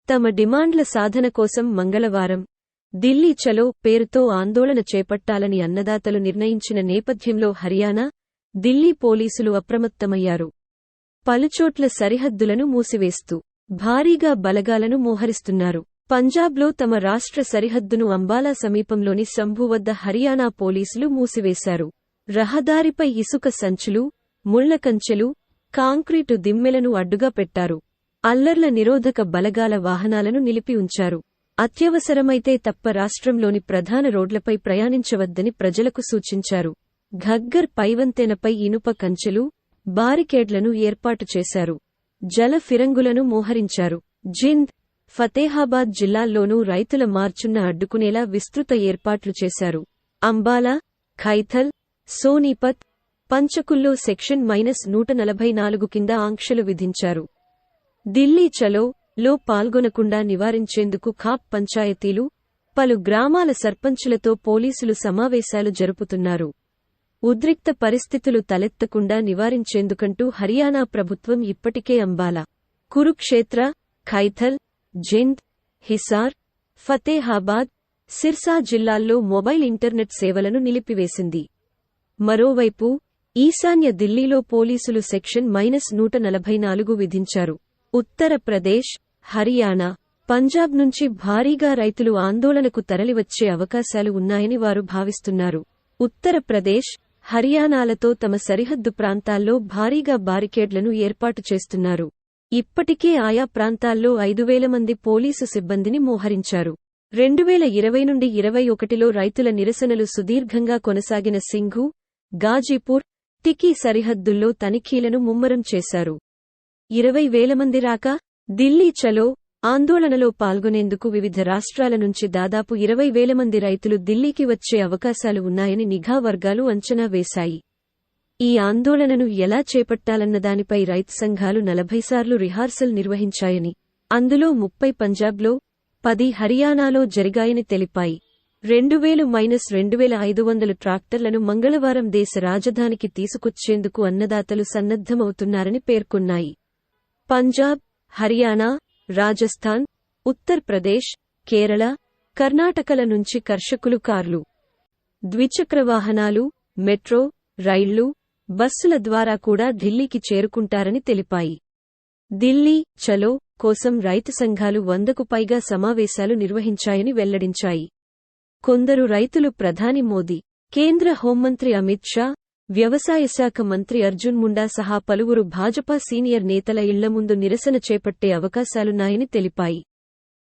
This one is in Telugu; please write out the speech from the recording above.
తమ డిమాండ్ల సాధన కోసం మంగళవారం ఢిల్లీ చలో పేరుతో ఆందోళన చేపట్టాలని అన్నదాతలు నిర్ణయించిన నేపథ్యంలో హర్యానా, ఢిల్లీ పోలీసులు అప్రమత్తమయ్యారు. పలుచోట్ల సరిహద్దులను మూసివేస్తూ భారీగా బలగాలను మోహరిస్తున్నారు. పంజాబ్లో తమ రాష్ట్ర సరిహద్దును అంబాలా సమీపంలోని సంభూ వద్ద హర్యానా పోలీసులు మూసివేశారు. రహదారిపై ఇసుక సంచులు, ముళ్లకంచెలు, కాంక్రీటు దిమ్మెలను అడ్డుగా పెట్టారు. అల్లర్ల నిరోధక బలగాల వాహనాలను నిలిపి ఉంచారు. అత్యవసరమైతే తప్ప రాష్ట్రంలోని ప్రధాన రోడ్లపై ప్రయాణించవద్దని ప్రజలకు సూచించారు. ఘగ్గర్ పైవంతెనపై ఇనుప కంచెలు, బారికేడ్లను ఏర్పాటు చేశారు. జల ఫిరంగులను మోహరించారు. జింద్, ఫతేహాబాద్ జిల్లాల్లోనూ రైతుల మార్చున్న అడ్డుకునేలా విస్తృత ఏర్పాట్లు చేశారు. అంబాలా, ఖైథల్, సోనీపత్, పంచకుల్లో సెక్షన్ -144 కింద ఆంక్షలు విధించారు. ఢిల్లీ చలో లో పాల్గొనకుండా నివారించేందుకు ఖాప్ పంచాయతీలు, పలు గ్రామాల సర్పంచులతో పోలీసులు సమావేశాలు జరుపుతున్నారు. ఉద్రిక్త పరిస్థితులు తలెత్తకుండా నివారించేందుకంటూ హర్యానా ప్రభుత్వం ఇప్పటికే అంబాలా, కురుక్షేత్ర, ఖైథల్, జింద్, హిసార్, ఫతేహాబాద్, సిర్సా జిల్లాల్లో మొబైల్ ఇంటర్నెట్ సేవలను నిలిపివేసింది. మరోవైపు ఈశాన్య ఢిల్లీలో పోలీసులు సెక్షన్ -144 విధించారు. ఉత్తరప్రదేశ్, హర్యానా, పంజాబ్ నుంచి భారీగా రైతులు ఆందోళనకు తరలివచ్చే అవకాశాలు ఉన్నాయని వారు భావిస్తున్నారు. ఉత్తరప్రదేశ్, హర్యానాలతో తమ సరిహద్దు ప్రాంతాల్లో భారీగా బారికేడ్లను ఏర్పాటు చేస్తున్నారు. ఇప్పటికే ఆయా ప్రాంతాల్లో 5,000 మంది పోలీసు సిబ్బందిని మోహరించారు. 2020 నుండి 21లో రైతుల నిరసనలు సుదీర్ఘంగా కొనసాగిన సింఘు, గాజీపూర్, టికీ సరిహద్దుల్లో తనిఖీలను ముమ్మరం చేశారు. 20,000 మంది రాక ఢిల్లీ చలో ఆందోళనలో పాల్గొనేందుకు వివిధ రాష్ట్రాల నుంచి దాదాపు 20,000 మంది రైతులు ఢిల్లీకి వచ్చే అవకాశాలు ఉన్నాయని నిఘా వర్గాలు అంచనా వేశాయి. ఈ ఆందోళనను ఎలా చేపట్టాలన్నదానిపై రైతు సంఘాలు 40 సార్లు రిహార్సల్ నిర్వహించాయని, అందులో 30 పంజాబ్లో, 10 హర్యానాలో జరిగాయని తెలిపాయి. 2,000–2,500 ట్రాక్టర్లను మంగళవారం దేశ రాజధానికి తీసుకొచ్చేందుకు అన్నదాతలు సన్నద్ధమవుతున్నారని పేర్కొన్నాయి. పంజాబ్, హర్యానా, రాజస్థాన్, ఉత్తరప్రదేశ్, కేరళ, కర్ణాటకల నుంచి కర్షకులు కార్లు, ద్విచక్ర వాహనాలు, మెట్రో, రైళ్లు, బస్సుల ద్వారా కూడా ఢిల్లీకి చేరుకుంటారని తెలిపాయి. ఢిల్లీ చలో కోసం రైతు సంఘాలు 100కు పైగా సమావేశాలు నిర్వహించాయని వెల్లడించాయి. కొందరు రైతులు ప్రధాని మోదీ, కేంద్ర హోంమంత్రి అమిత్ షా, వ్యవసాయ శాఖ మంత్రి అర్జున్ ముండా సహా పలువురు భాజపా సీనియర్ నేతల ఇళ్ల ముందు నిరసన చేపట్టే అవకాశాలున్నాయని తెలిపాయి.